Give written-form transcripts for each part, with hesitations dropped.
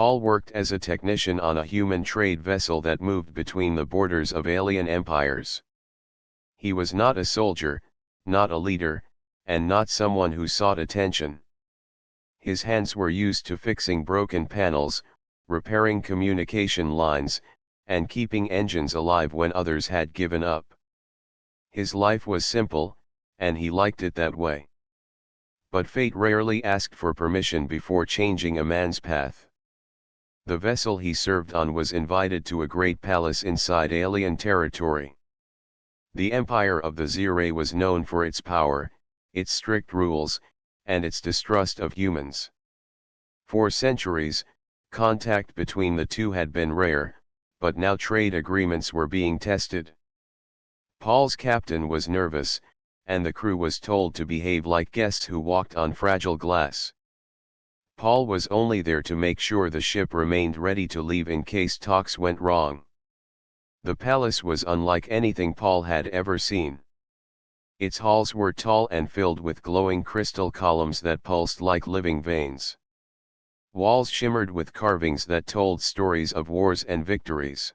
Paul worked as a technician on a human trade vessel that moved between the borders of alien empires. He was not a soldier, not a leader, and not someone who sought attention. His hands were used to fixing broken panels, repairing communication lines, and keeping engines alive when others had given up. His life was simple, and he liked it that way. But fate rarely asked for permission before changing a man's path. The vessel he served on was invited to a great palace inside alien territory. The empire of the Zirae was known for its power, its strict rules, and its distrust of humans. For centuries, contact between the two had been rare, but now trade agreements were being tested. Paul's captain was nervous, and the crew was told to behave like guests who walked on fragile glass. Paul was only there to make sure the ship remained ready to leave in case talks went wrong. The palace was unlike anything Paul had ever seen. Its halls were tall and filled with glowing crystal columns that pulsed like living veins. Walls shimmered with carvings that told stories of wars and victories.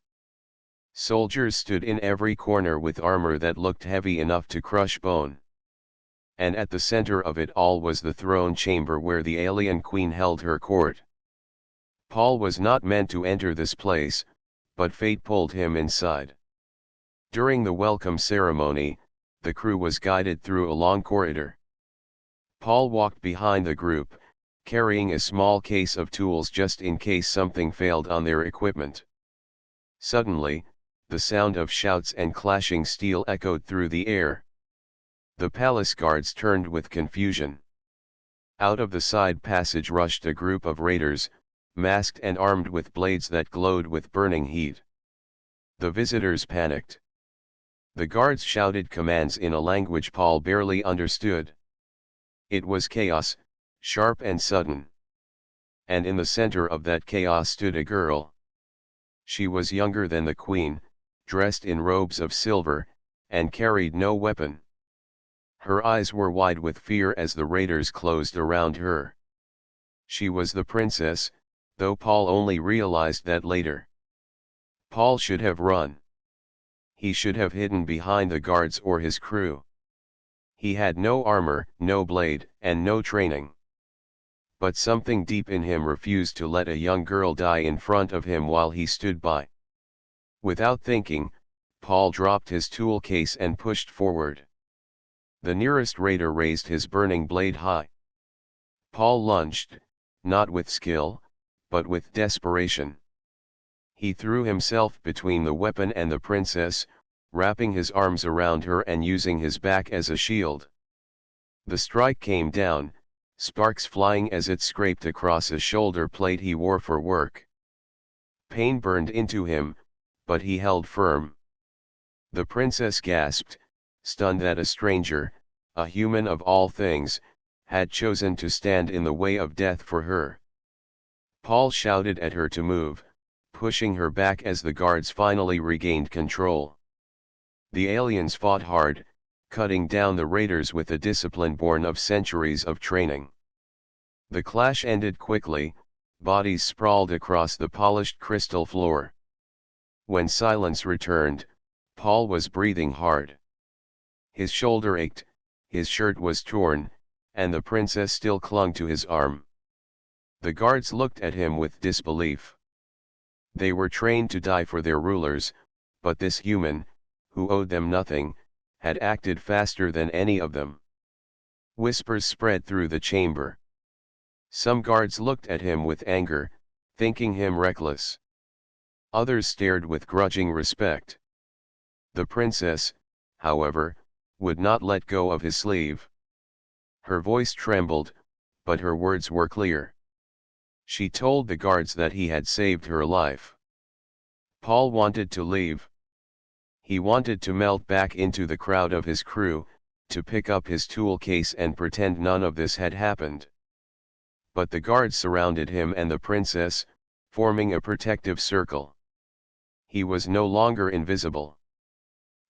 Soldiers stood in every corner with armor that looked heavy enough to crush bone. And at the center of it all was the throne chamber where the alien queen held her court. Paul was not meant to enter this place, but fate pulled him inside. During the welcome ceremony, the crew was guided through a long corridor. Paul walked behind the group, carrying a small case of tools just in case something failed on their equipment. Suddenly, the sound of shouts and clashing steel echoed through the air. The palace guards turned with confusion. Out of the side passage rushed a group of raiders, masked and armed with blades that glowed with burning heat. The visitors panicked. The guards shouted commands in a language Paul barely understood. It was chaos, sharp and sudden. And in the center of that chaos stood a girl. She was younger than the queen, dressed in robes of silver, and carried no weapon. Her eyes were wide with fear as the raiders closed around her. She was the princess, though Paul only realized that later. Paul should have run. He should have hidden behind the guards or his crew. He had no armor, no blade, and no training. But something deep in him refused to let a young girl die in front of him while he stood by. Without thinking, Paul dropped his tool case and pushed forward. The nearest raider raised his burning blade high. Paul lunged, not with skill, but with desperation. He threw himself between the weapon and the princess, wrapping his arms around her and using his back as a shield. The strike came down, sparks flying as it scraped across a shoulder plate he wore for work. Pain burned into him, but he held firm. The princess gasped, stunned that a stranger, a human of all things, had chosen to stand in the way of death for her. Paul shouted at her to move, pushing her back as the guards finally regained control. The aliens fought hard, cutting down the raiders with a discipline born of centuries of training. The clash ended quickly, bodies sprawled across the polished crystal floor. When silence returned, Paul was breathing hard. His shoulder ached, his shirt was torn, and the princess still clung to his arm. The guards looked at him with disbelief. They were trained to die for their rulers, but this human, who owed them nothing, had acted faster than any of them. Whispers spread through the chamber. Some guards looked at him with anger, thinking him reckless. Others stared with grudging respect. The princess, however, would not let go of his sleeve. Her voice trembled, but her words were clear. She told the guards that he had saved her life. Paul wanted to leave. He wanted to melt back into the crowd of his crew, to pick up his tool case and pretend none of this had happened. But the guards surrounded him and the princess, forming a protective circle. He was no longer invisible.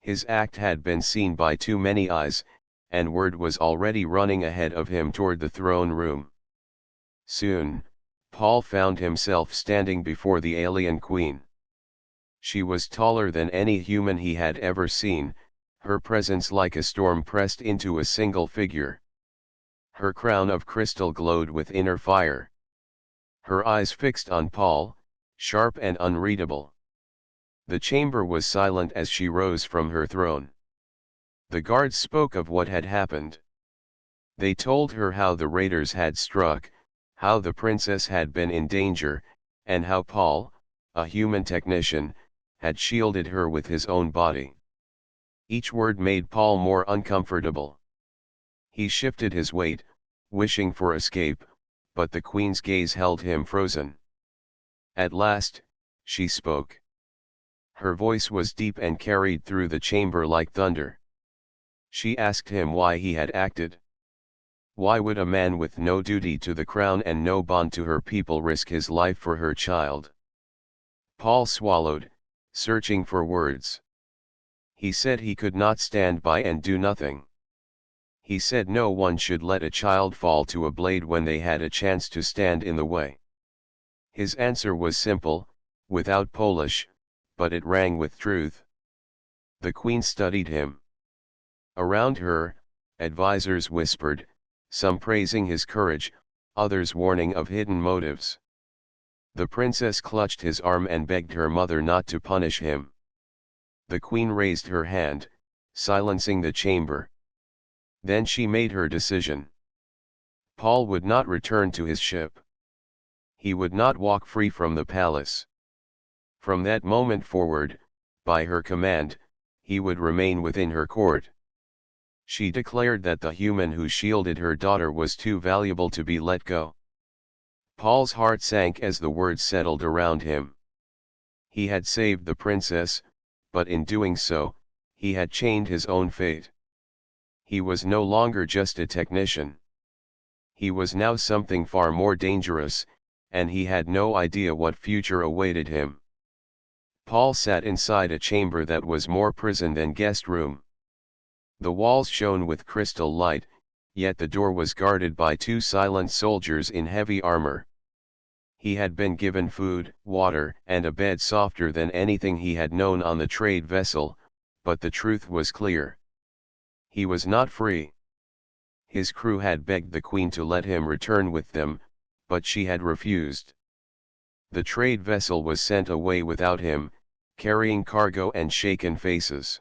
His act had been seen by too many eyes, and word was already running ahead of him toward the throne room. Soon, Paul found himself standing before the alien queen. She was taller than any human he had ever seen, her presence like a storm pressed into a single figure. Her crown of crystal glowed with inner fire. Her eyes fixed on Paul, sharp and unreadable. The chamber was silent as she rose from her throne. The guards spoke of what had happened. They told her how the raiders had struck, how the princess had been in danger, and how Paul, a human technician, had shielded her with his own body. Each word made Paul more uncomfortable. He shifted his weight, wishing for escape, but the queen's gaze held him frozen. At last, she spoke. Her voice was deep and carried through the chamber like thunder. She asked him why he had acted. Why would a man with no duty to the crown and no bond to her people risk his life for her child? Paul swallowed, searching for words. He said he could not stand by and do nothing. He said no one should let a child fall to a blade when they had a chance to stand in the way. His answer was simple, without polish, but it rang with truth. The queen studied him. Around her, advisors whispered, some praising his courage, others warning of hidden motives. The princess clutched his arm and begged her mother not to punish him. The queen raised her hand, silencing the chamber. Then she made her decision. Paul would not return to his ship. He would not walk free from the palace. From that moment forward, by her command, he would remain within her court. She declared that the human who shielded her daughter was too valuable to be let go. Paul's heart sank as the words settled around him. He had saved the princess, but in doing so, he had chained his own fate. He was no longer just a technician. He was now something far more dangerous, and he had no idea what future awaited him. Paul sat inside a chamber that was more prison than guest room. The walls shone with crystal light, yet the door was guarded by two silent soldiers in heavy armor. He had been given food, water, and a bed softer than anything he had known on the trade vessel, but the truth was clear. He was not free. His crew had begged the queen to let him return with them, but she had refused. The trade vessel was sent away without him, carrying cargo and shaken faces.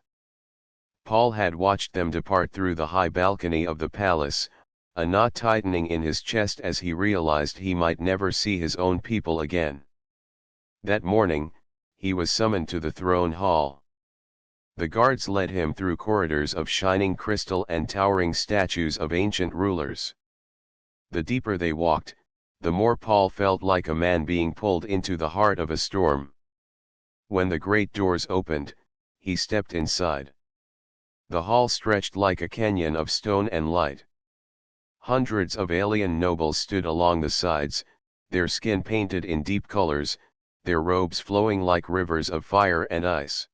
Paul had watched them depart through the high balcony of the palace, a knot tightening in his chest as he realized he might never see his own people again. That morning, he was summoned to the throne hall. The guards led him through corridors of shining crystal and towering statues of ancient rulers. The deeper they walked, the more Paul felt like a man being pulled into the heart of a storm. When the great doors opened, he stepped inside. The hall stretched like a canyon of stone and light. Hundreds of alien nobles stood along the sides, their skin painted in deep colors, their robes flowing like rivers of fire and ice.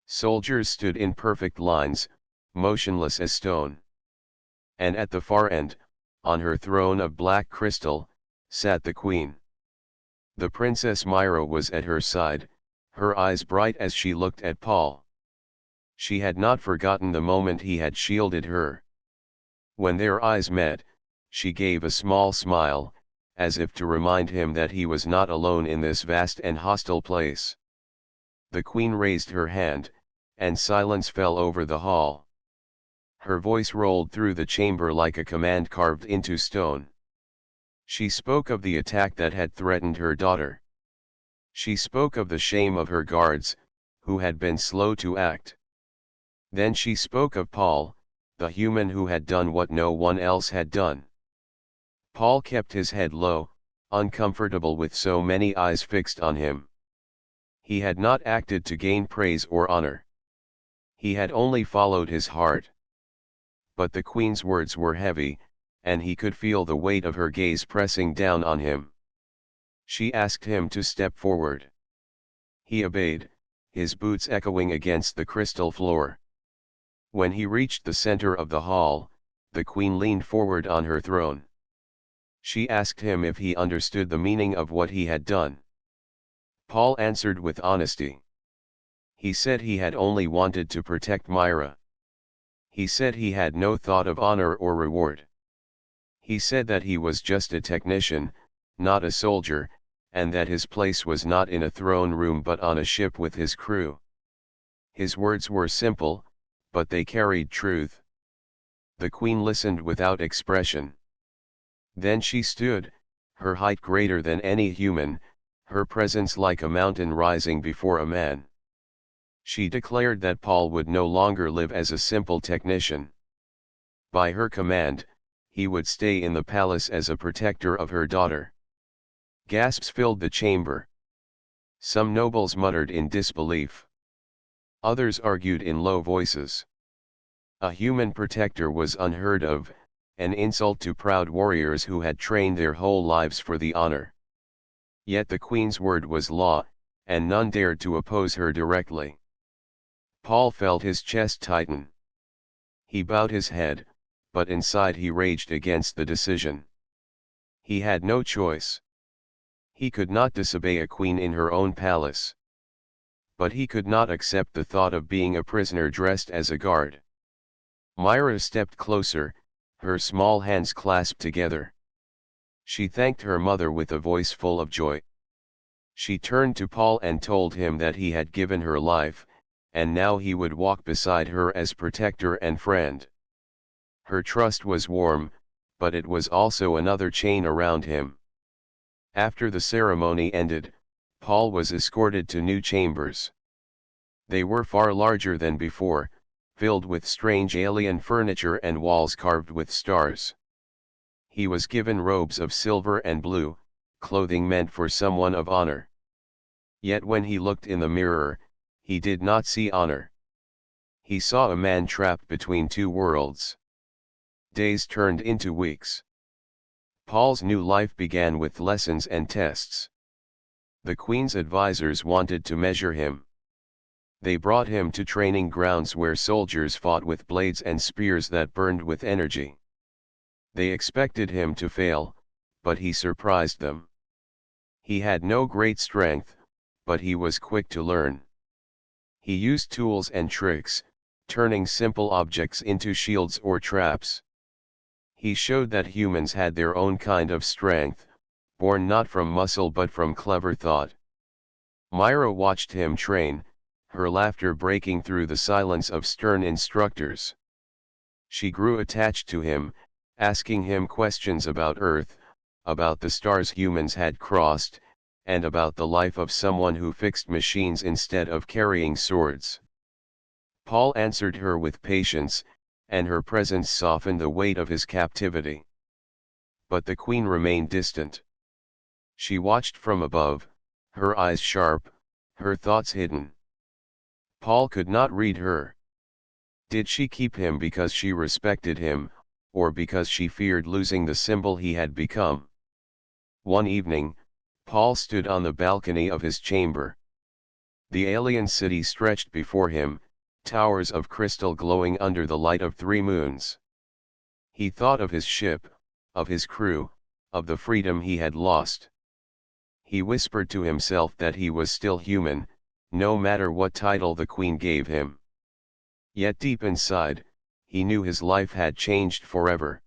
Soldiers stood in perfect lines, motionless as stone. And at the far end, on her throne of black crystal, sat the queen. The Princess Myra was at her side, her eyes bright as she looked at Paul. She had not forgotten the moment he had shielded her. When their eyes met, she gave a small smile, as if to remind him that he was not alone in this vast and hostile place. The queen raised her hand, and silence fell over the hall. Her voice rolled through the chamber like a command carved into stone. She spoke of the attack that had threatened her daughter. She spoke of the shame of her guards, who had been slow to act. Then she spoke of Paul, the human who had done what no one else had done. Paul kept his head low, uncomfortable with so many eyes fixed on him. He had not acted to gain praise or honor. He had only followed his heart. But the queen's words were heavy, and he could feel the weight of her gaze pressing down on him. She asked him to step forward. He obeyed, his boots echoing against the crystal floor. When he reached the center of the hall, the queen leaned forward on her throne. She asked him if he understood the meaning of what he had done. Paul answered with honesty. He said he had only wanted to protect Myra. He said he had no thought of honor or reward. He said that he was just a technician, not a soldier, and that his place was not in a throne room but on a ship with his crew. His words were simple, but they carried truth. The queen listened without expression. Then she stood, her height greater than any human, her presence like a mountain rising before a man. She declared that Paul would no longer live as a simple technician. By her command, he would stay in the palace as a protector of her daughter. Gasps filled the chamber. Some nobles muttered in disbelief. Others argued in low voices. A human protector was unheard of, an insult to proud warriors who had trained their whole lives for the honor. Yet the queen's word was law, and none dared to oppose her directly. Paul felt his chest tighten. He bowed his head, but inside he raged against the decision. He had no choice. He could not disobey a queen in her own palace. But he could not accept the thought of being a prisoner dressed as a guard. Myra stepped closer, her small hands clasped together. She thanked her mother with a voice full of joy. She turned to Paul and told him that he had given her life, and now he would walk beside her as protector and friend. Her trust was warm, but it was also another chain around him. After the ceremony ended, Paul was escorted to new chambers. They were far larger than before, filled with strange alien furniture and walls carved with stars. He was given robes of silver and blue, clothing meant for someone of honor. Yet when he looked in the mirror, he did not see honor. He saw a man trapped between two worlds. Days turned into weeks. Paul's new life began with lessons and tests. The queen's advisors wanted to measure him. They brought him to training grounds where soldiers fought with blades and spears that burned with energy. They expected him to fail, but he surprised them. He had no great strength, but he was quick to learn. He used tools and tricks, turning simple objects into shields or traps. He showed that humans had their own kind of strength, born not from muscle but from clever thought. Myra watched him train, her laughter breaking through the silence of stern instructors. She grew attached to him, asking him questions about Earth, about the stars humans had crossed, and about the life of someone who fixed machines instead of carrying swords. Paul answered her with patience, and her presence softened the weight of his captivity. But the queen remained distant. She watched from above, her eyes sharp, her thoughts hidden. Paul could not read her. Did she keep him because she respected him, or because she feared losing the symbol he had become? One evening, Paul stood on the balcony of his chamber. The alien city stretched before him, towers of crystal glowing under the light of 3 moons. He thought of his ship, of his crew, of the freedom he had lost. He whispered to himself that he was still human, no matter what title the queen gave him. Yet deep inside, he knew his life had changed forever.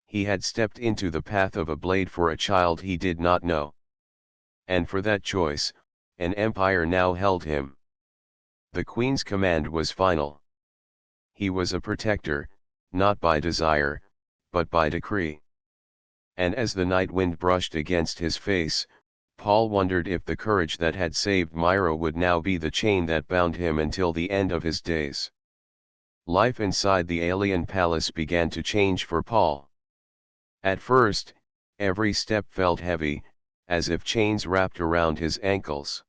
He had stepped into the path of a blade for a child he did not know. And for that choice, an empire now held him. The queen's command was final. He was a protector, not by desire, but by decree. And as the night wind brushed against his face, Paul wondered if the courage that had saved Myra would now be the chain that bound him until the end of his days. Life inside the alien palace began to change for Paul. At first, every step felt heavy, as if chains wrapped around his ankles.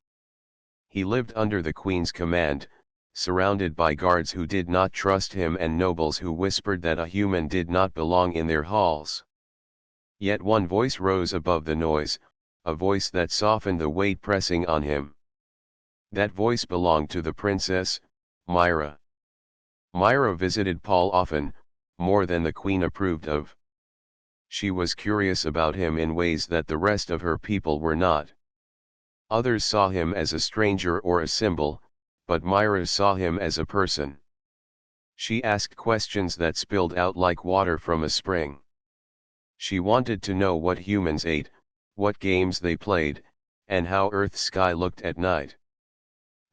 He lived under the queen's command, surrounded by guards who did not trust him and nobles who whispered that a human did not belong in their halls. Yet one voice rose above the noise, a voice that softened the weight pressing on him. That voice belonged to the princess, Myra. Myra visited Paul often, more than the queen approved of. She was curious about him in ways that the rest of her people were not. Others saw him as a stranger or a symbol, but Myra saw him as a person. She asked questions that spilled out like water from a spring. She wanted to know what humans ate, what games they played, and how Earth's sky looked at night.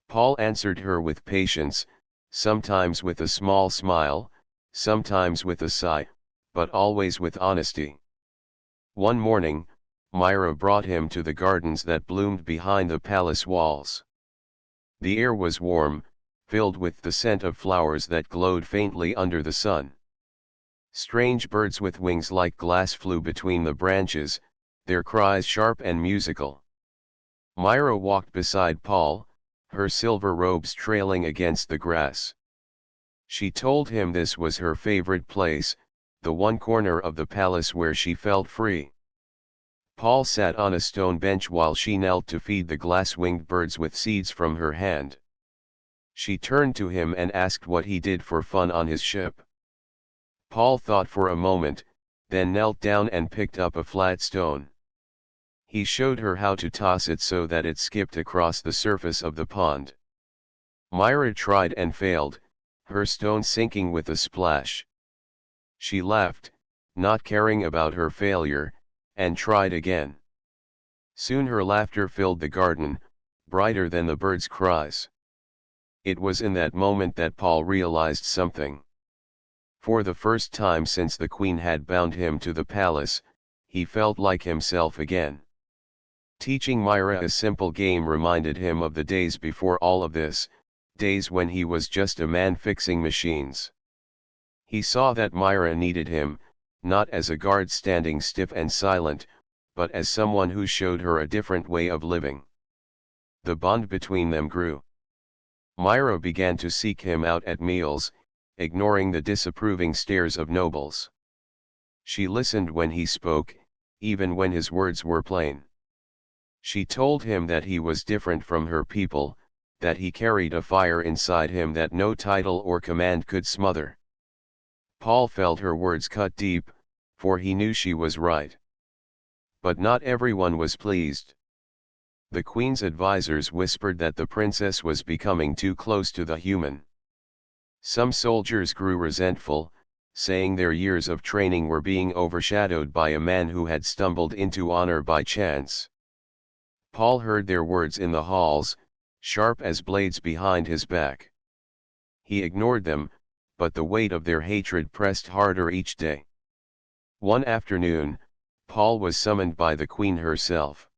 Paul answered her with patience, sometimes with a small smile, sometimes with a sigh, but always with honesty. One morning, Myra brought him to the gardens that bloomed behind the palace walls. The air was warm, filled with the scent of flowers that glowed faintly under the sun. Strange birds with wings like glass flew between the branches, their cries sharp and musical. Myra walked beside Paul, her silver robes trailing against the grass. She told him this was her favorite place, the one corner of the palace where she felt free. Paul sat on a stone bench while she knelt to feed the glass-winged birds with seeds from her hand. She turned to him and asked what he did for fun on his ship. Paul thought for a moment, then knelt down and picked up a flat stone. He showed her how to toss it so that it skipped across the surface of the pond. Myra tried and failed, her stone sinking with a splash. She laughed, not caring about her failure, and tried again. Soon her laughter filled the garden, brighter than the birds' cries. It was in that moment that Paul realized something. For the first time since the queen had bound him to the palace, he felt like himself again. Teaching Myra a simple game reminded him of the days before all of this, days when he was just a man fixing machines. He saw that Myra needed him, not as a guard standing stiff and silent, but as someone who showed her a different way of living. The bond between them grew. Myra began to seek him out at meals, ignoring the disapproving stares of nobles. She listened when he spoke, even when his words were plain. She told him that he was different from her people, that he carried a fire inside him that no title or command could smother. Paul felt her words cut deep, for he knew she was right. But not everyone was pleased. The queen's advisors whispered that the princess was becoming too close to the human. Some soldiers grew resentful, saying their years of training were being overshadowed by a man who had stumbled into honor by chance. Paul heard their words in the halls, sharp as blades behind his back. He ignored them, but the weight of their hatred pressed harder each day. One afternoon, Paul was summoned by the queen herself.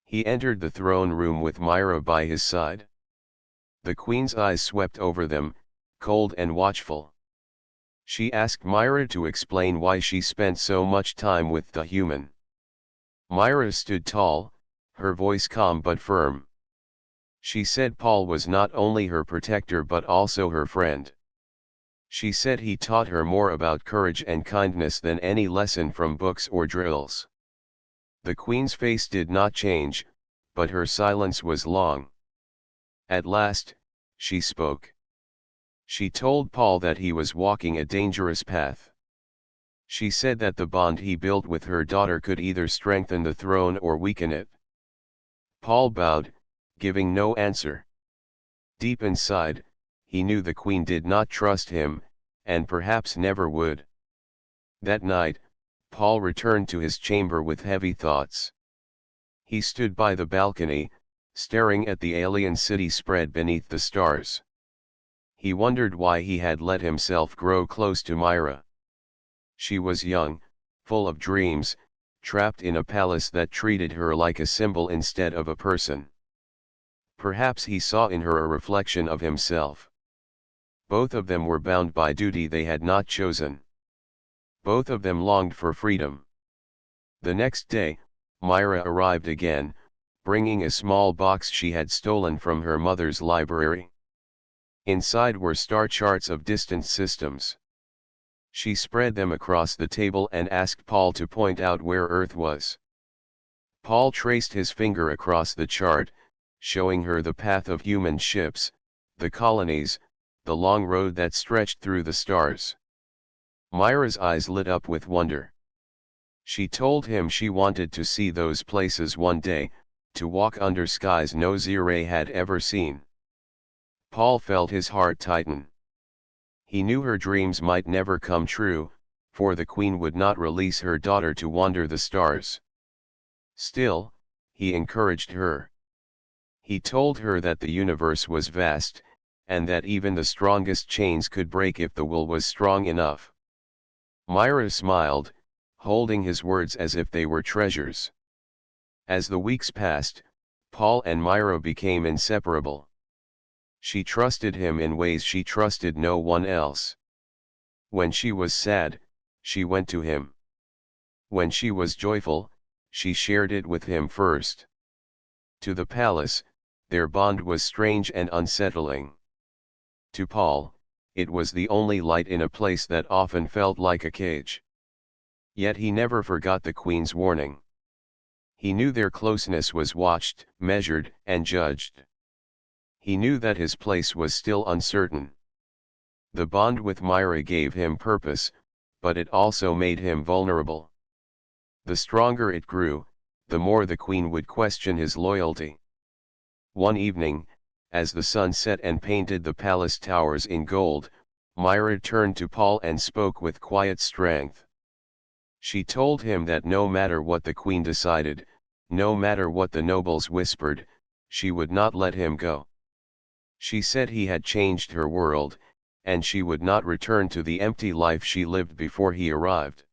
He entered the throne room with Myra by his side. The queen's eyes swept over them, cold and watchful. She asked Myra to explain why she spent so much time with the human. Myra stood tall, her voice calm but firm. She said Paul was not only her protector but also her friend. She said he taught her more about courage and kindness than any lesson from books or drills. The queen's face did not change, but her silence was long. At last, she spoke. She told Paul that he was walking a dangerous path. She said that the bond he built with her daughter could either strengthen the throne or weaken it. Paul bowed, giving no answer. Deep inside, he knew the queen did not trust him, and perhaps never would. That night, Paul returned to his chamber with heavy thoughts. He stood by the balcony, staring at the alien city spread beneath the stars. He wondered why he had let himself grow close to Myra. She was young, full of dreams, trapped in a palace that treated her like a symbol instead of a person. Perhaps he saw in her a reflection of himself. Both of them were bound by duty they had not chosen. Both of them longed for freedom. The next day, Myra arrived again, bringing a small box she had stolen from her mother's library. Inside were star charts of distant systems. She spread them across the table and asked Paul to point out where Earth was. Paul traced his finger across the chart, showing her the path of human ships, the colonies, the long road that stretched through the stars. Myra's eyes lit up with wonder. She told him she wanted to see those places one day, to walk under skies no Zire had ever seen. Paul felt his heart tighten. He knew her dreams might never come true, for the queen would not release her daughter to wander the stars. Still, he encouraged her. He told her that the universe was vast, and that even the strongest chains could break if the will was strong enough. Myra smiled, holding his words as if they were treasures. As the weeks passed, Paul and Myra became inseparable. She trusted him in ways she trusted no one else. When she was sad, she went to him. When she was joyful, she shared it with him first. To the palace, their bond was strange and unsettling. To Paul, it was the only light in a place that often felt like a cage. Yet he never forgot the queen's warning. He knew their closeness was watched, measured, and judged. He knew that his place was still uncertain. The bond with Myra gave him purpose, but it also made him vulnerable. The stronger it grew, the more the queen would question his loyalty. One evening, as the sun set and painted the palace towers in gold, Myra turned to Paul and spoke with quiet strength. She told him that no matter what the queen decided, no matter what the nobles whispered, she would not let him go. She said he had changed her world, and she would not return to the empty life she lived before he arrived.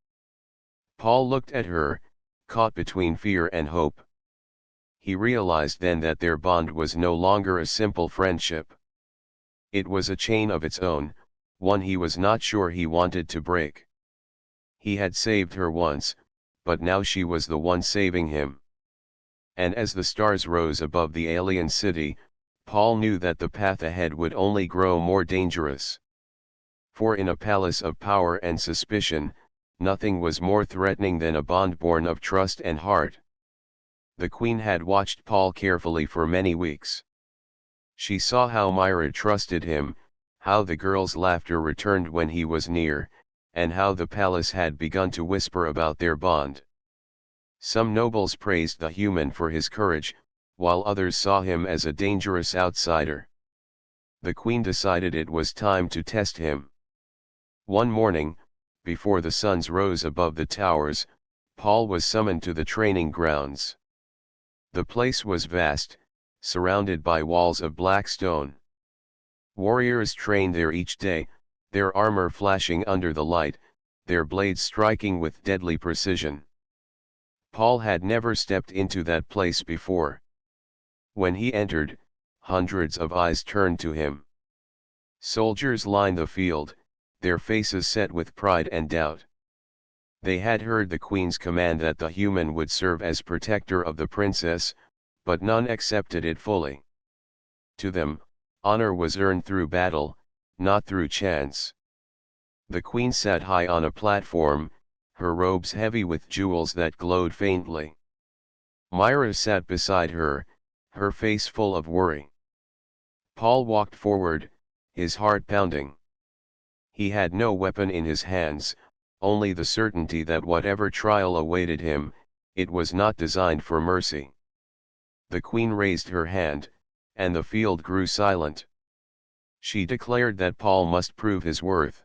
Paul looked at her, caught between fear and hope. He realized then that their bond was no longer a simple friendship. It was a chain of its own, one he was not sure he wanted to break. He had saved her once, but now she was the one saving him. And as the stars rose above the alien city, Paul knew that the path ahead would only grow more dangerous. For in a palace of power and suspicion, nothing was more threatening than a bond born of trust and heart. The queen had watched Paul carefully for many weeks. She saw how Myra trusted him, how the girls' laughter returned when he was near, and how the palace had begun to whisper about their bond. Some nobles praised the human for his courage, while others saw him as a dangerous outsider. The queen decided it was time to test him. One morning, before the suns rose above the towers, Paul was summoned to the training grounds. The place was vast, surrounded by walls of black stone. Warriors trained there each day, their armor flashing under the light, their blades striking with deadly precision. Paul had never stepped into that place before. When he entered, hundreds of eyes turned to him. Soldiers lined the field, their faces set with pride and doubt. They had heard the queen's command that the human would serve as protector of the princess, but none accepted it fully. To them, honor was earned through battle, not through chance. The queen sat high on a platform, her robes heavy with jewels that glowed faintly. Myra sat beside her, her face full of worry. Paul walked forward, his heart pounding. He had no weapon in his hands, only the certainty that whatever trial awaited him, it was not designed for mercy. The queen raised her hand, and the field grew silent. She declared that Paul must prove his worth.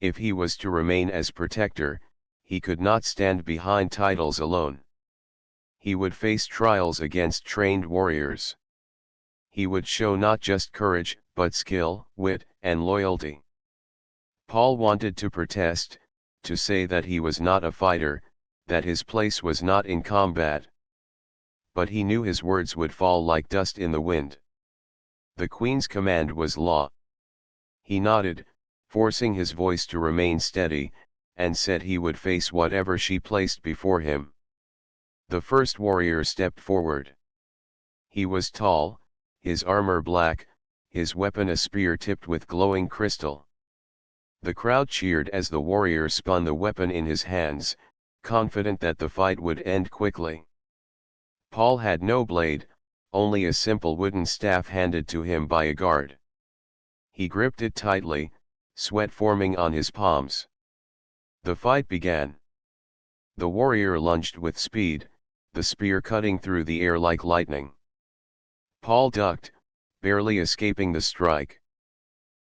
If he was to remain as protector, he could not stand behind titles alone. He would face trials against trained warriors. He would show not just courage, but skill, wit, and loyalty. Paul wanted to protest, to say that he was not a fighter, that his place was not in combat. But he knew his words would fall like dust in the wind. The queen's command was law. He nodded, forcing his voice to remain steady, and said he would face whatever she placed before him. The first warrior stepped forward. He was tall, his armor black, his weapon a spear tipped with glowing crystal. The crowd cheered as the warrior spun the weapon in his hands, confident that the fight would end quickly. Paul had no blade, only a simple wooden staff handed to him by a guard. He gripped it tightly, sweat forming on his palms. The fight began. The warrior lunged with speed, the spear cutting through the air like lightning. Paul ducked, barely escaping the strike.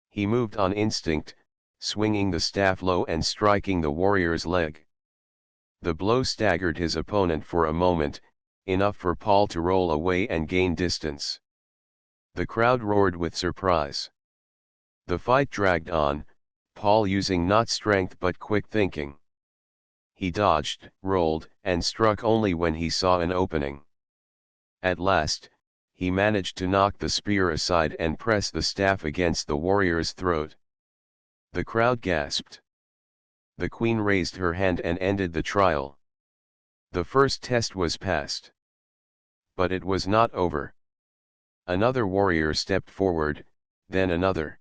He moved on instinct, swinging the staff low and striking the warrior's leg. The blow staggered his opponent for a moment, enough for Paul to roll away and gain distance. The crowd roared with surprise. The fight dragged on, Paul using not strength but quick thinking. He dodged, rolled, and struck only when he saw an opening. At last, he managed to knock the spear aside and press the staff against the warrior's throat. The crowd gasped. The queen raised her hand and ended the trial. The first test was passed. But it was not over. Another warrior stepped forward, then another.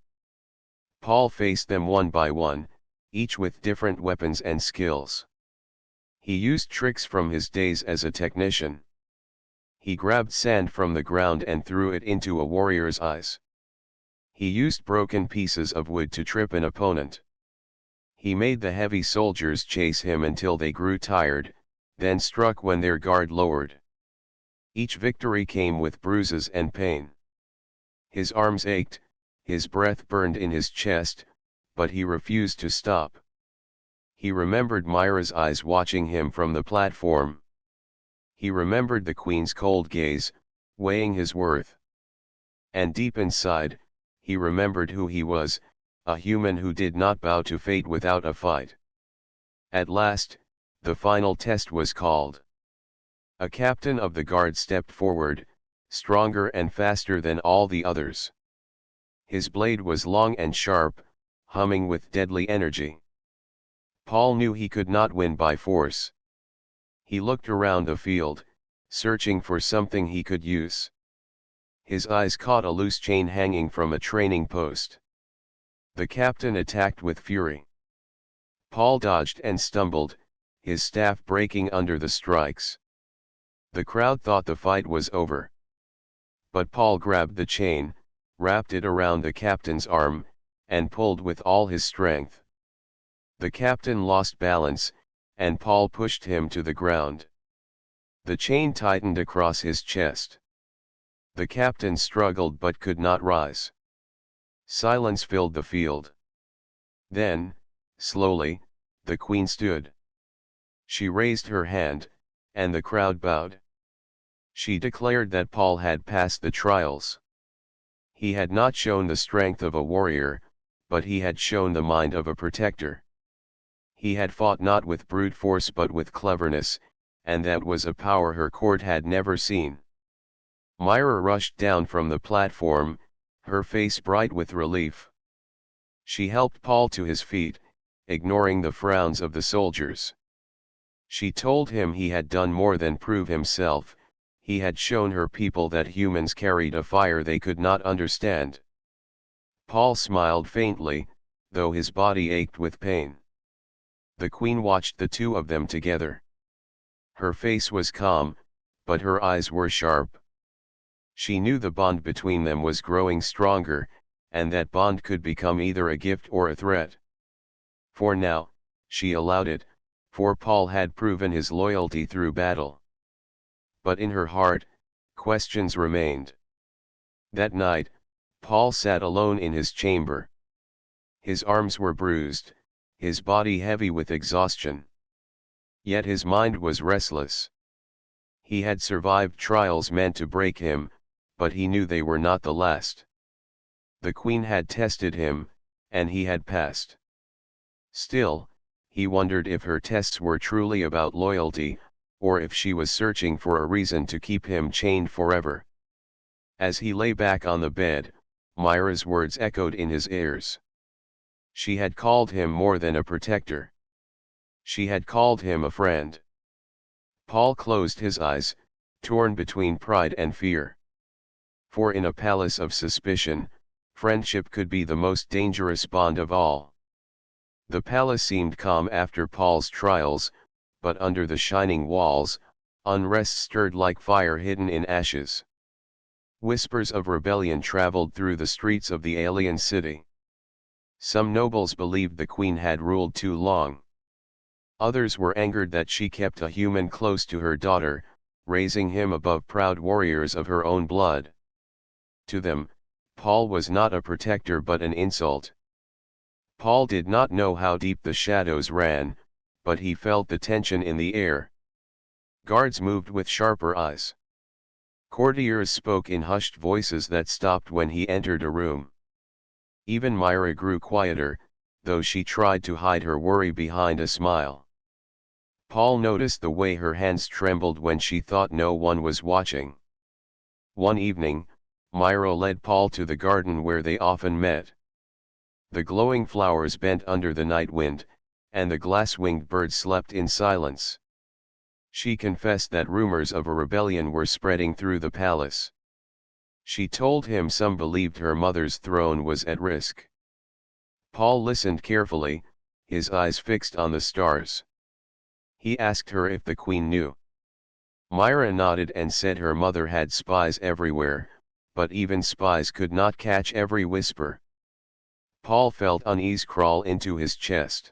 Paul faced them one by one, each with different weapons and skills. He used tricks from his days as a technician. He grabbed sand from the ground and threw it into a warrior's eyes. He used broken pieces of wood to trip an opponent. He made the heavy soldiers chase him until they grew tired, then struck when their guard lowered. Each victory came with bruises and pain. His arms ached, his breath burned in his chest, but he refused to stop. He remembered Myra's eyes watching him from the platform. He remembered the queen's cold gaze, weighing his worth. And deep inside, he remembered who he was, a human who did not bow to fate without a fight. At last, the final test was called. A captain of the guard stepped forward, stronger and faster than all the others. His blade was long and sharp, humming with deadly energy. Paul knew he could not win by force. He looked around the field, searching for something he could use. His eyes caught a loose chain hanging from a training post. The captain attacked with fury. Paul dodged and stumbled, his staff breaking under the strikes. The crowd thought the fight was over. But Paul grabbed the chain, wrapped it around the captain's arm, and pulled with all his strength. The captain lost balance, and Paul pushed him to the ground. The chain tightened across his chest. The captain struggled but could not rise. Silence filled the field. Then, slowly, the queen stood. She raised her hand, and the crowd bowed. She declared that Paul had passed the trials. He had not shown the strength of a warrior, but he had shown the mind of a protector. He had fought not with brute force but with cleverness, and that was a power her court had never seen. Myra rushed down from the platform, her face bright with relief. She helped Paul to his feet, ignoring the frowns of the soldiers. She told him he had done more than prove himself, he had shown her people that humans carried a fire they could not understand. Paul smiled faintly, though his body ached with pain. The queen watched the two of them together. Her face was calm, but her eyes were sharp. She knew the bond between them was growing stronger, and that bond could become either a gift or a threat. For now, she allowed it, for Paul had proven his loyalty through battle. But in her heart, questions remained. That night, Paul sat alone in his chamber. His arms were bruised, his body heavy with exhaustion. Yet his mind was restless. He had survived trials meant to break him, but he knew they were not the last. The queen had tested him, and he had passed. Still, he wondered if her tests were truly about loyalty, or if she was searching for a reason to keep him chained forever. As he lay back on the bed, Myra's words echoed in his ears. She had called him more than a protector. She had called him a friend. Paul closed his eyes, torn between pride and fear. For in a palace of suspicion, friendship could be the most dangerous bond of all. The palace seemed calm after Paul's trials, but under the shining walls, unrest stirred like fire hidden in ashes. Whispers of rebellion traveled through the streets of the alien city. Some nobles believed the queen had ruled too long. Others were angered that she kept a human close to her daughter, raising him above proud warriors of her own blood. To them, Paul was not a protector but an insult. Paul did not know how deep the shadows ran, but he felt the tension in the air. Guards moved with sharper eyes. Courtiers spoke in hushed voices that stopped when he entered a room. Even Myra grew quieter, though she tried to hide her worry behind a smile. Paul noticed the way her hands trembled when she thought no one was watching. One evening, Myra led Paul to the garden where they often met. The glowing flowers bent under the night wind, and the glass-winged birds slept in silence. She confessed that rumors of a rebellion were spreading through the palace. She told him some believed her mother's throne was at risk. Paul listened carefully, his eyes fixed on the stars. He asked her if the queen knew. Myra nodded and said her mother had spies everywhere, but even spies could not catch every whisper. Paul felt unease crawl into his chest.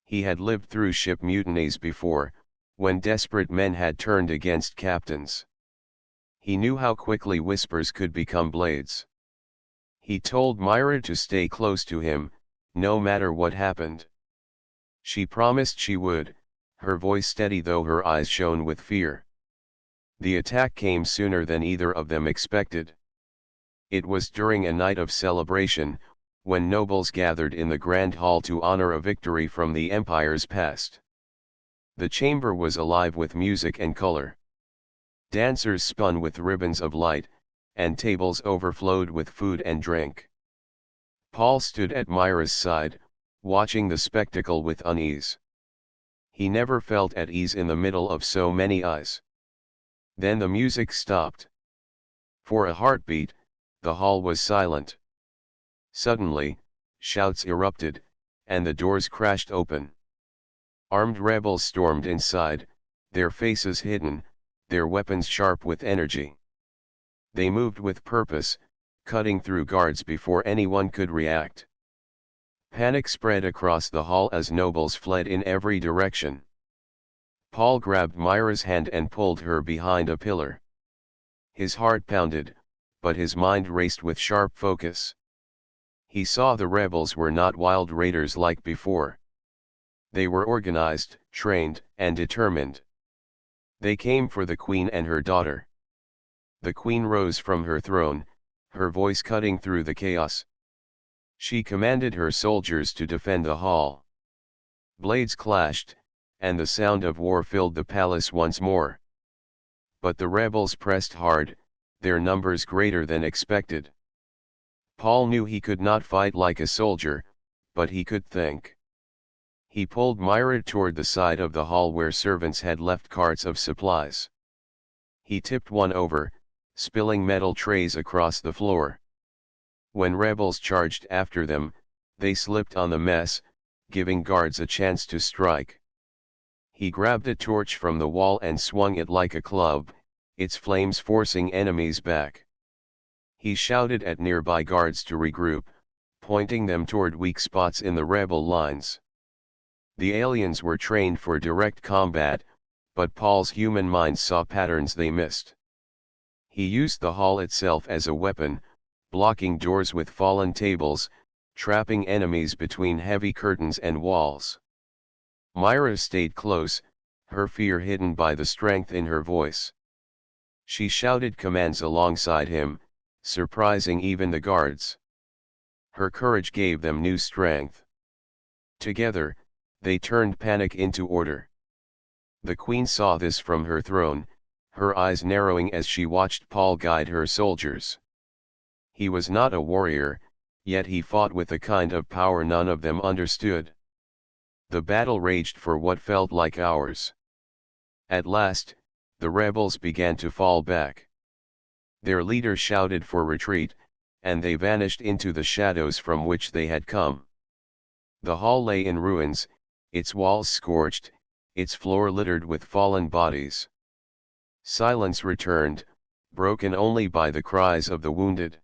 He had lived through ship mutinies before, when desperate men had turned against captains. He knew how quickly whispers could become blades. He told Myra to stay close to him, no matter what happened. She promised she would, her voice steady though her eyes shone with fear. The attack came sooner than either of them expected. It was during a night of celebration, when nobles gathered in the grand hall to honor a victory from the empire's past. The chamber was alive with music and color. Dancers spun with ribbons of light, and tables overflowed with food and drink. Paul stood at Myra's side, watching the spectacle with unease. He never felt at ease in the middle of so many eyes. Then the music stopped. For a heartbeat, the hall was silent. Suddenly, shouts erupted, and the doors crashed open. Armed rebels stormed inside, their faces hidden, their weapons sharp with energy. They moved with purpose, cutting through guards before anyone could react. Panic spread across the hall as nobles fled in every direction. Paul grabbed Myra's hand and pulled her behind a pillar. His heart pounded, but his mind raced with sharp focus. He saw the rebels were not wild raiders like before. They were organized, trained, and determined. They came for the queen and her daughter. The queen rose from her throne, her voice cutting through the chaos. She commanded her soldiers to defend the hall. Blades clashed, and the sound of war filled the palace once more. But the rebels pressed hard, their numbers greater than expected. Paul knew he could not fight like a soldier, but he could think. He pulled Myra toward the side of the hall where servants had left carts of supplies. He tipped one over, spilling metal trays across the floor. When rebels charged after them, they slipped on the mess, giving guards a chance to strike. He grabbed a torch from the wall and swung it like a club, its flames forcing enemies back. He shouted at nearby guards to regroup, pointing them toward weak spots in the rebel lines. The aliens were trained for direct combat, but Paul's human mind saw patterns they missed. He used the hall itself as a weapon, blocking doors with fallen tables, trapping enemies between heavy curtains and walls. Myra stayed close, her fear hidden by the strength in her voice. She shouted commands alongside him, surprising even the guards. Her courage gave them new strength. Together, they turned panic into order. The queen saw this from her throne, her eyes narrowing as she watched Paul guide her soldiers. He was not a warrior, yet he fought with a kind of power none of them understood. The battle raged for what felt like hours. At last, the rebels began to fall back. Their leader shouted for retreat, and they vanished into the shadows from which they had come. The hall lay in ruins, its walls scorched, its floor littered with fallen bodies. Silence returned, broken only by the cries of the wounded.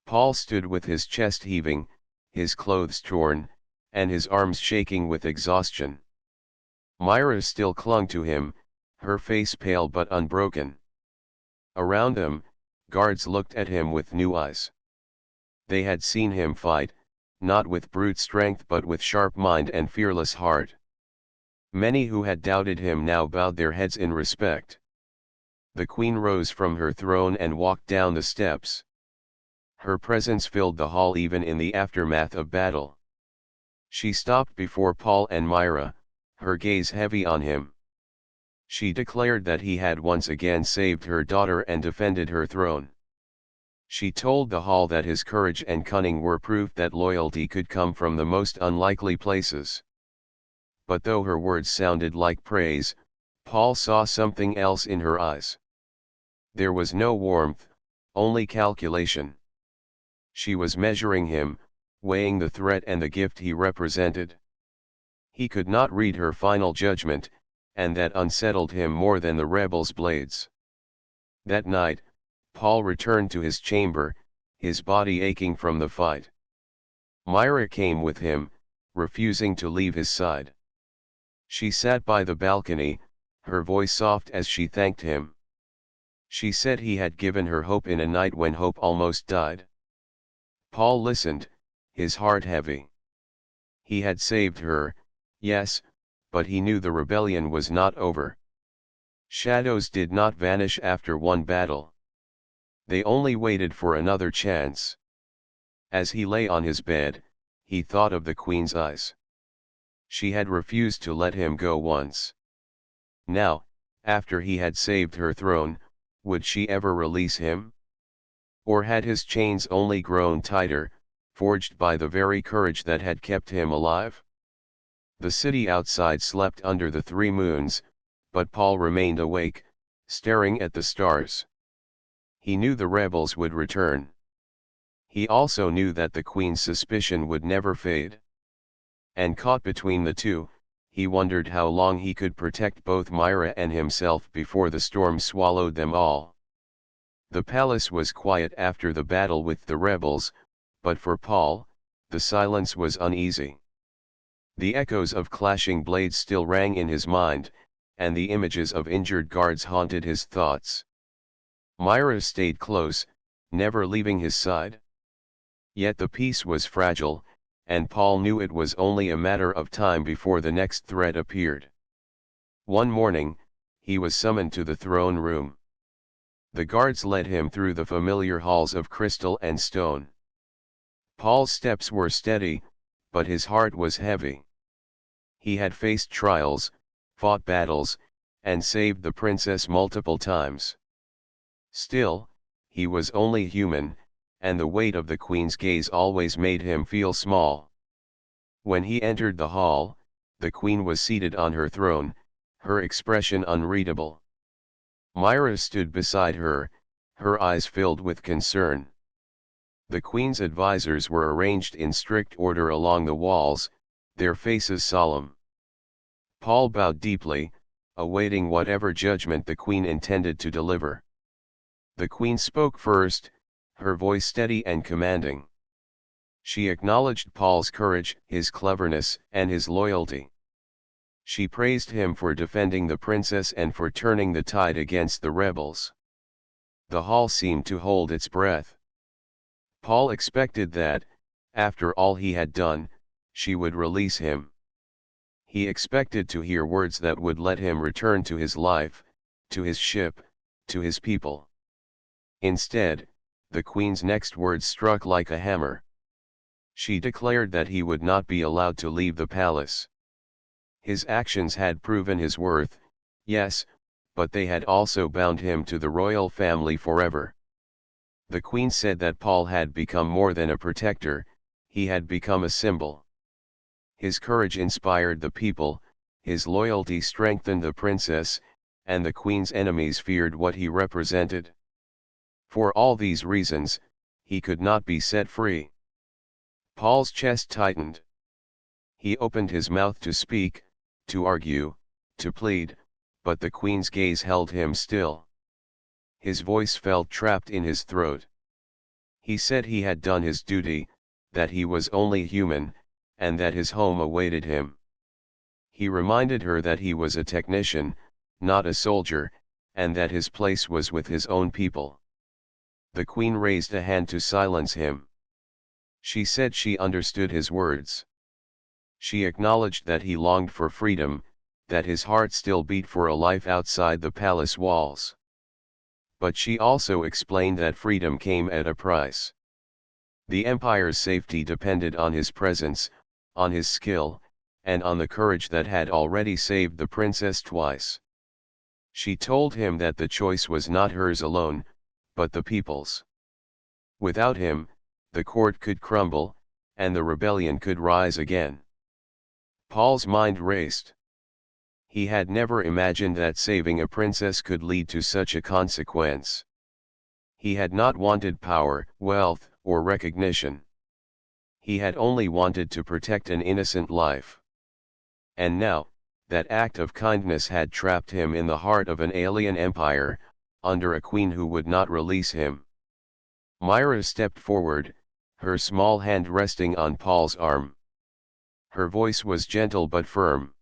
Paul stood with his chest heaving, his clothes torn, and his arms shaking with exhaustion. Myra still clung to him, her face pale but unbroken. Around them, guards looked at him with new eyes. They had seen him fight, not with brute strength but with sharp mind and fearless heart. Many who had doubted him now bowed their heads in respect. The queen rose from her throne and walked down the steps. Her presence filled the hall even in the aftermath of battle. She stopped before Paul and Myra, her gaze heavy on him. She declared that he had once again saved her daughter and defended her throne. She told the hall that his courage and cunning were proof that loyalty could come from the most unlikely places. But though her words sounded like praise, Paul saw something else in her eyes. There was no warmth, only calculation. She was measuring him, weighing the threat and the gift he represented. He could not read her final judgment, and that unsettled him more than the rebels' blades. That night, Paul returned to his chamber, his body aching from the fight. Myra came with him, refusing to leave his side. She sat by the balcony, her voice soft as she thanked him. She said he had given her hope in a night when hope almost died. Paul listened, his heart heavy. He had saved her, yes, but he knew the rebellion was not over. Shadows did not vanish after one battle. They only waited for another chance. As he lay on his bed, he thought of the queen's eyes. She had refused to let him go once. Now, after he had saved her throne, would she ever release him? Or had his chains only grown tighter, forged by the very courage that had kept him alive? The city outside slept under the 3 moons, but Paul remained awake, staring at the stars. He knew the rebels would return. He also knew that the queen's suspicion would never fade. And caught between the two, he wondered how long he could protect both Myra and himself before the storm swallowed them all. The palace was quiet after the battle with the rebels, but for Paul, the silence was uneasy. The echoes of clashing blades still rang in his mind, and the images of injured guards haunted his thoughts. Myra stayed close, never leaving his side. Yet the peace was fragile, and Paul knew it was only a matter of time before the next threat appeared. One morning, he was summoned to the throne room. The guards led him through the familiar halls of crystal and stone. Paul's steps were steady, but his heart was heavy. He had faced trials, fought battles, and saved the princess multiple times. Still, he was only human, and the weight of the queen's gaze always made him feel small. When he entered the hall, the queen was seated on her throne, her expression unreadable. Myra stood beside her, her eyes filled with concern. The queen's advisors were arranged in strict order along the walls, their faces solemn. Paul bowed deeply, awaiting whatever judgment the queen intended to deliver. The queen spoke first, her voice steady and commanding. She acknowledged Paul's courage, his cleverness, and his loyalty. She praised him for defending the princess and for turning the tide against the rebels. The hall seemed to hold its breath. Paul expected that, after all he had done, she would release him. He expected to hear words that would let him return to his life, to his ship, to his people. Instead, the queen's next words struck like a hammer. She declared that he would not be allowed to leave the palace. His actions had proven his worth, yes, but they had also bound him to the royal family forever. The queen said that Paul had become more than a protector, he had become a symbol. His courage inspired the people, his loyalty strengthened the princess, and the queen's enemies feared what he represented. For all these reasons, he could not be set free. Paul's chest tightened. He opened his mouth to speak, to argue, to plead, but the queen's gaze held him still. His voice felt trapped in his throat. He said he had done his duty, that he was only human, and that his home awaited him. He reminded her that he was a technician, not a soldier, and that his place was with his own people. The queen raised a hand to silence him. She said she understood his words. She acknowledged that he longed for freedom, that his heart still beat for a life outside the palace walls. But she also explained that freedom came at a price. The empire's safety depended on his presence, on his skill, and on the courage that had already saved the princess twice. She told him that the choice was not hers alone, but the people's. Without him, the court could crumble, and the rebellion could rise again. Paul's mind raced. He had never imagined that saving a princess could lead to such a consequence. He had not wanted power, wealth, or recognition. He had only wanted to protect an innocent life. And now, that act of kindness had trapped him in the heart of an alien empire, under a queen who would not release him. Myra stepped forward, her small hand resting on Paul's arm. Her voice was gentle but firm.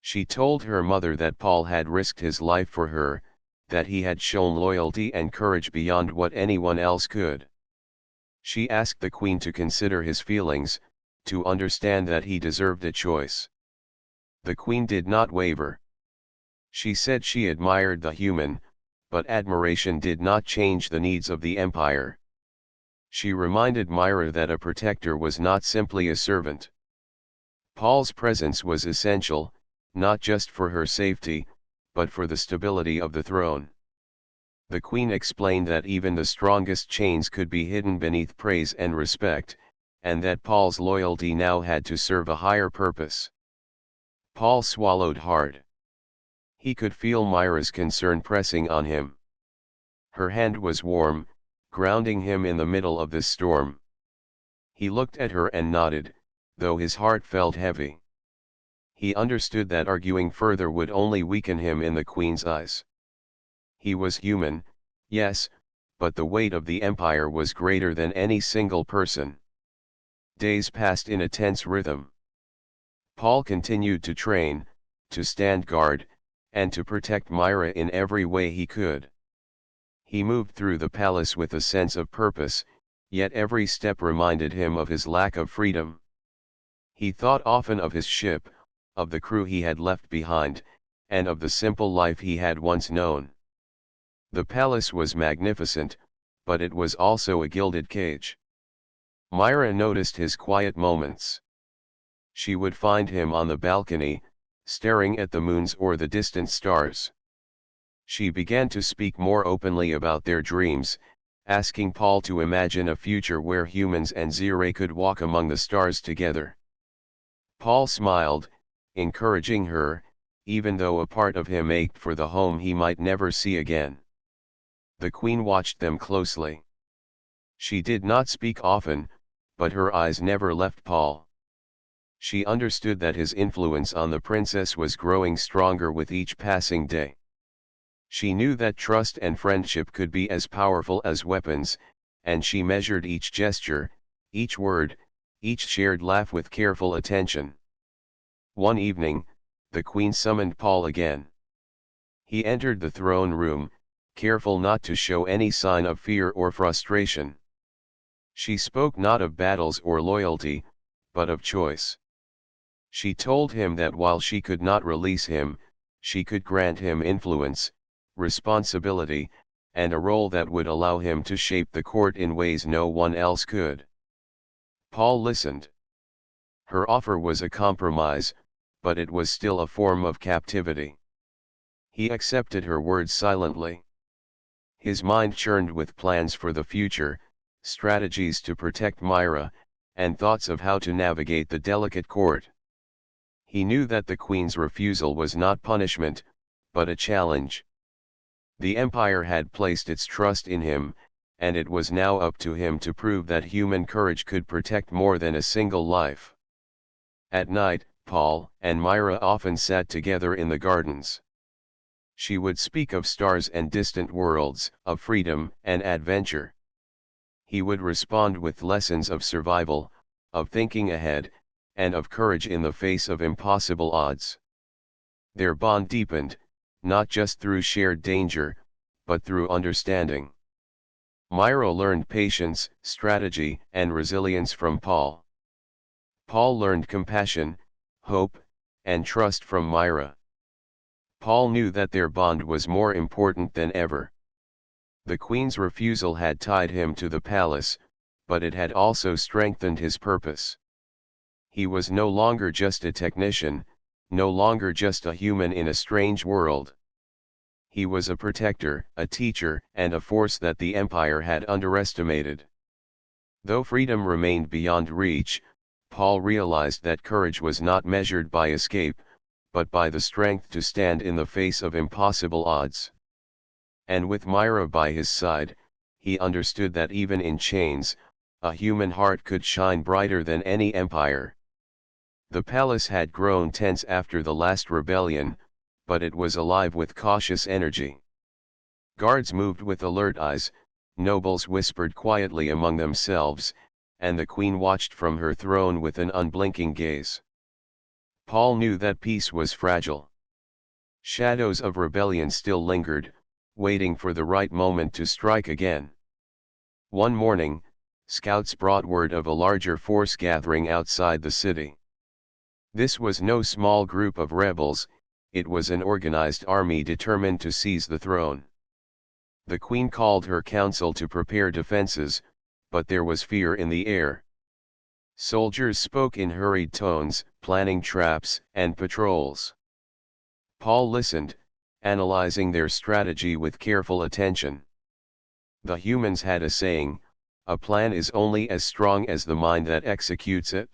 She told her mother that Paul had risked his life for her, that he had shown loyalty and courage beyond what anyone else could. She asked the queen to consider his feelings, to understand that he deserved a choice. The queen did not waver. She said she admired the human, but admiration did not change the needs of the empire. She reminded Myra that a protector was not simply a servant. Paul's presence was essential, not just for her safety, but for the stability of the throne. The queen explained that even the strongest chains could be hidden beneath praise and respect, and that Paul's loyalty now had to serve a higher purpose. Paul swallowed hard. He could feel Myra's concern pressing on him. Her hand was warm, grounding him in the middle of this storm. He looked at her and nodded, though his heart felt heavy. He understood that arguing further would only weaken him in the queen's eyes. He was human, yes, but the weight of the empire was greater than any single person. Days passed in a tense rhythm. Paul continued to train, to stand guard, and to protect Myra in every way he could. He moved through the palace with a sense of purpose, yet every step reminded him of his lack of freedom. He thought often of his ship, of the crew he had left behind, and of the simple life he had once known. The palace was magnificent, but it was also a gilded cage. Myra noticed his quiet moments. She would find him on the balcony, staring at the moons or the distant stars. She began to speak more openly about their dreams, asking Paul to imagine a future where humans and Zirai could walk among the stars together. Paul smiled, encouraging her, even though a part of him ached for the home he might never see again. The queen watched them closely. She did not speak often, but her eyes never left Paul. She understood that his influence on the princess was growing stronger with each passing day. She knew that trust and friendship could be as powerful as weapons, and she measured each gesture, each word, each shared laugh with careful attention. One evening, the queen summoned Paul again. He entered the throne room, careful not to show any sign of fear or frustration. She spoke not of battles or loyalty, but of choice. She told him that while she could not release him, she could grant him influence, responsibility, and a role that would allow him to shape the court in ways no one else could. Paul listened. Her offer was a compromise, but it was still a form of captivity. He accepted her words silently. His mind churned with plans for the future, strategies to protect Myra, and thoughts of how to navigate the delicate court. He knew that the queen's refusal was not punishment, but a challenge. The empire had placed its trust in him, and it was now up to him to prove that human courage could protect more than a single life. At night, Paul and Myra often sat together in the gardens. She would speak of stars and distant worlds, of freedom and adventure. He would respond with lessons of survival, of thinking ahead, and of courage in the face of impossible odds. Their bond deepened, not just through shared danger, but through understanding. Myra learned patience, strategy, and resilience from Paul. Paul learned compassion, hope, and trust from Myra. Paul knew that their bond was more important than ever. The queen's refusal had tied him to the palace, but it had also strengthened his purpose. He was no longer just a technician, no longer just a human in a strange world. He was a protector, a teacher, and a force that the empire had underestimated. Though freedom remained beyond reach, Paul realized that courage was not measured by escape, but by the strength to stand in the face of impossible odds. And with Myra by his side, he understood that even in chains, a human heart could shine brighter than any empire. The palace had grown tense after the last rebellion, but it was alive with cautious energy. Guards moved with alert eyes, nobles whispered quietly among themselves, and the queen watched from her throne with an unblinking gaze. Paul knew that peace was fragile. Shadows of rebellion still lingered, waiting for the right moment to strike again. One morning, scouts brought word of a larger force gathering outside the city. This was no small group of rebels, it was an organized army determined to seize the throne. The queen called her council to prepare defenses, but there was fear in the air. Soldiers spoke in hurried tones, planning traps and patrols. Paul listened, analyzing their strategy with careful attention. The humans had a saying, "A plan is only as strong as the mind that executes it."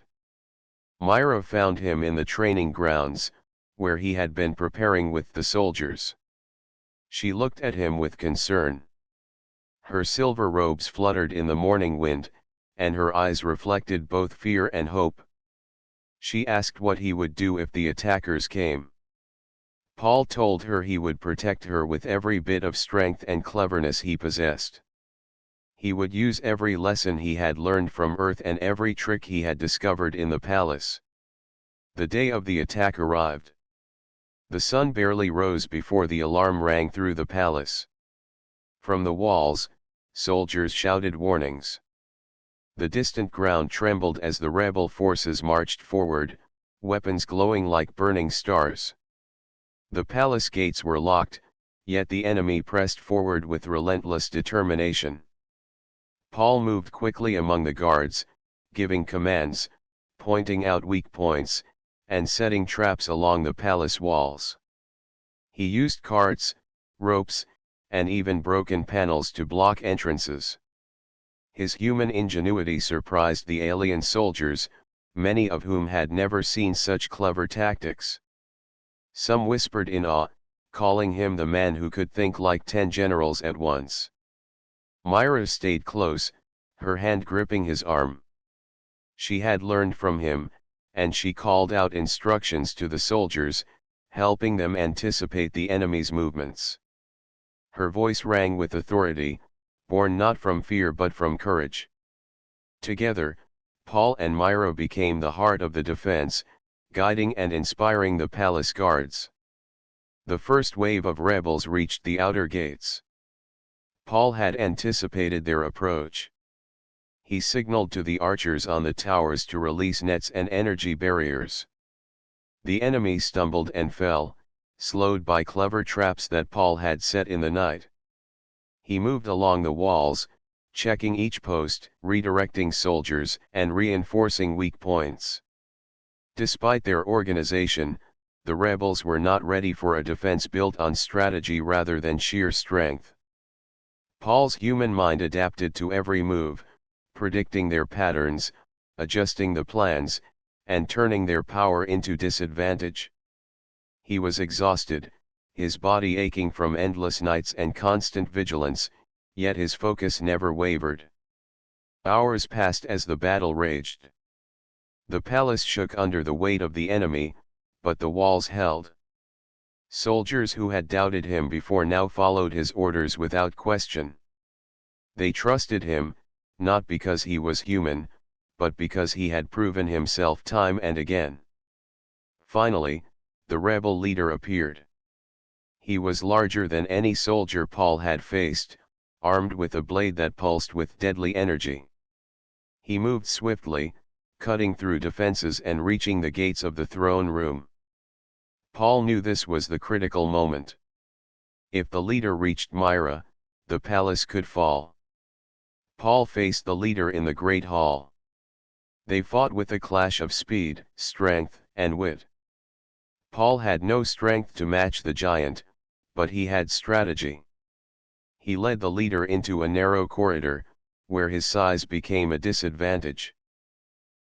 Myra found him in the training grounds, where he had been preparing with the soldiers. She looked at him with concern. Her silver robes fluttered in the morning wind, and her eyes reflected both fear and hope. She asked what he would do if the attackers came. Paul told her he would protect her with every bit of strength and cleverness he possessed. He would use every lesson he had learned from Earth and every trick he had discovered in the palace. The day of the attack arrived. The sun barely rose before the alarm rang through the palace. From the walls, soldiers shouted warnings. The distant ground trembled as the rebel forces marched forward, weapons glowing like burning stars. The palace gates were locked, yet the enemy pressed forward with relentless determination. Paul moved quickly among the guards, giving commands, pointing out weak points, and setting traps along the palace walls. He used carts, ropes, and even broken panels to block entrances. His human ingenuity surprised the alien soldiers, many of whom had never seen such clever tactics. Some whispered in awe, calling him the man who could think like 10 generals at once. Myra stayed close, her hand gripping his arm. She had learned from him, and she called out instructions to the soldiers, helping them anticipate the enemy's movements. Her voice rang with authority, born not from fear but from courage. Together, Paul and Myra became the heart of the defense, guiding and inspiring the palace guards. The first wave of rebels reached the outer gates. Paul had anticipated their approach. He signaled to the archers on the towers to release nets and energy barriers. The enemy stumbled and fell, slowed by clever traps that Paul had set in the night. He moved along the walls, checking each post, redirecting soldiers, and reinforcing weak points. Despite their organization, the rebels were not ready for a defense built on strategy rather than sheer strength. Paul's human mind adapted to every move, predicting their patterns, adjusting the plans, and turning their power into disadvantage. He was exhausted, his body aching from endless nights and constant vigilance, yet his focus never wavered. Hours passed as the battle raged. The palace shook under the weight of the enemy, but the walls held. Soldiers who had doubted him before now followed his orders without question. They trusted him, not because he was human, but because he had proven himself time and again. Finally, the rebel leader appeared. He was larger than any soldier Paul had faced, armed with a blade that pulsed with deadly energy. He moved swiftly, cutting through defenses and reaching the gates of the throne room. Paul knew this was the critical moment. If the leader reached Myra, the palace could fall. Paul faced the leader in the great hall. They fought with a clash of speed, strength, and wit. Paul had no strength to match the giant, but he had strategy. He led the leader into a narrow corridor, where his size became a disadvantage.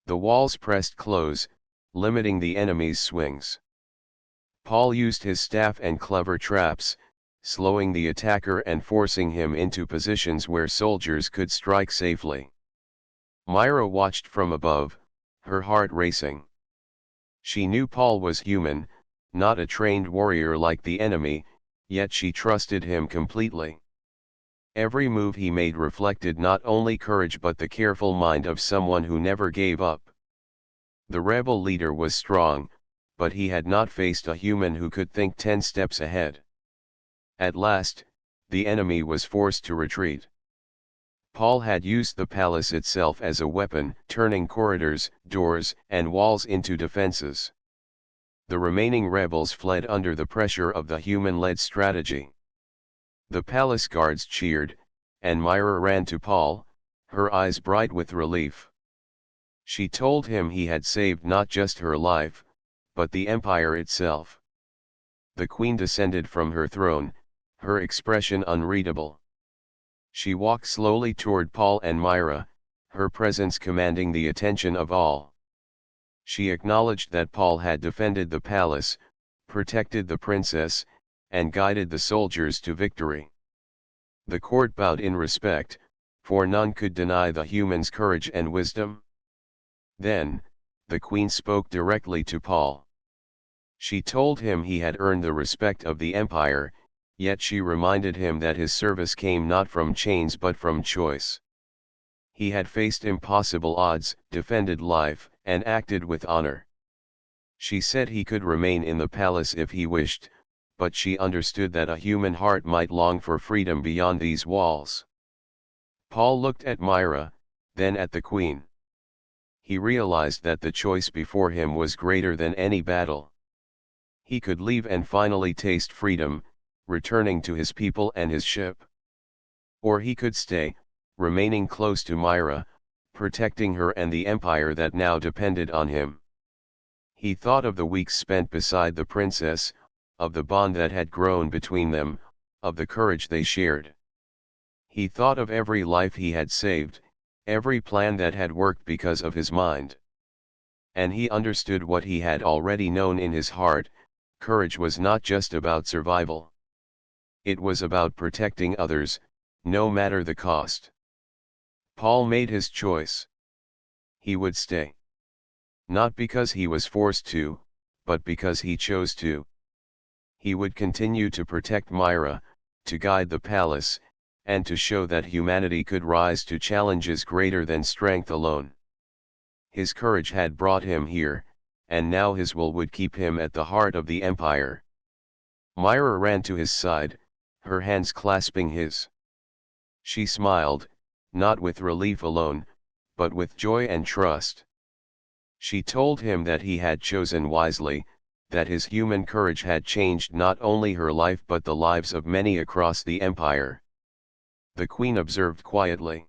The walls pressed close, limiting the enemy's swings. Paul used his staff and clever traps, slowing the attacker and forcing him into positions where soldiers could strike safely. Myra watched from above, her heart racing. She knew Paul was human, not a trained warrior like the enemy, yet she trusted him completely. Every move he made reflected not only courage but the careful mind of someone who never gave up. The rebel leader was strong, but he had not faced a human who could think 10 steps ahead. At last, the enemy was forced to retreat. Paul had used the palace itself as a weapon, turning corridors, doors, and walls into defenses. The remaining rebels fled under the pressure of the human-led strategy. The palace guards cheered, and Myra ran to Paul, her eyes bright with relief. She told him he had saved not just her life, but the empire itself. The queen descended from her throne, her expression unreadable. She walked slowly toward Paul and Myra, her presence commanding the attention of all. She acknowledged that Paul had defended the palace, protected the princess, and guided the soldiers to victory. The court bowed in respect, for none could deny the human's courage and wisdom. Then, the queen spoke directly to Paul. She told him he had earned the respect of the empire, yet she reminded him that his service came not from chains but from choice. He had faced impossible odds, defended life, and acted with honor. She said he could remain in the palace if he wished, but she understood that a human heart might long for freedom beyond these walls. Paul looked at Myra, then at the queen. He realized that the choice before him was greater than any battle. He could leave and finally taste freedom, returning to his people and his ship. Or he could stay, remaining close to Myra, protecting her and the empire that now depended on him. He thought of the weeks spent beside the princess, of the bond that had grown between them, of the courage they shared. He thought of every life he had saved, every plan that had worked because of his mind. And he understood what he had already known in his heart: courage was not just about survival. It was about protecting others, no matter the cost. Paul made his choice. He would stay. Not because he was forced to, but because he chose to. He would continue to protect Myra, to guide the palace, and to show that humanity could rise to challenges greater than strength alone. His courage had brought him here, and now his will would keep him at the heart of the empire. Myra ran to his side, her hands clasping his. She smiled, not with relief alone, but with joy and trust. She told him that he had chosen wisely, that his human courage had changed not only her life but the lives of many across the empire. The queen observed quietly.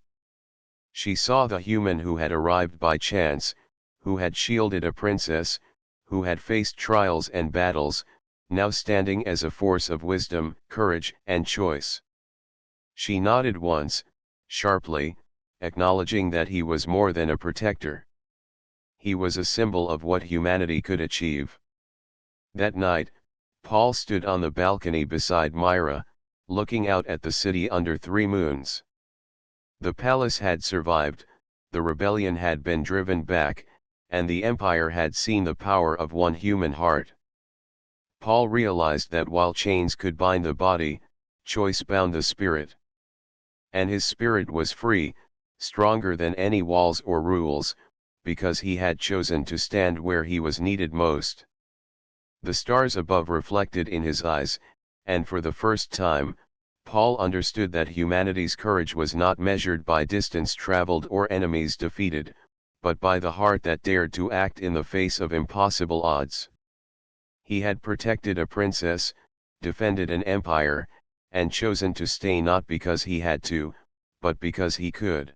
She saw the human who had arrived by chance, who had shielded a princess, who had faced trials and battles, now standing as a force of wisdom, courage, and choice. She nodded once, sharply, acknowledging that he was more than a protector. He was a symbol of what humanity could achieve. That night, Paul stood on the balcony beside Myra, looking out at the city under 3 moons. The palace had survived, the rebellion had been driven back, and the empire had seen the power of one human heart. Paul realized that while chains could bind the body, choice bound the spirit. And his spirit was free, stronger than any walls or rules, because he had chosen to stand where he was needed most. The stars above reflected in his eyes, and for the first time, Paul understood that humanity's courage was not measured by distance traveled or enemies defeated, but by the heart that dared to act in the face of impossible odds. He had protected a princess, defended an empire, and chosen to stay not because he had to, but because he could.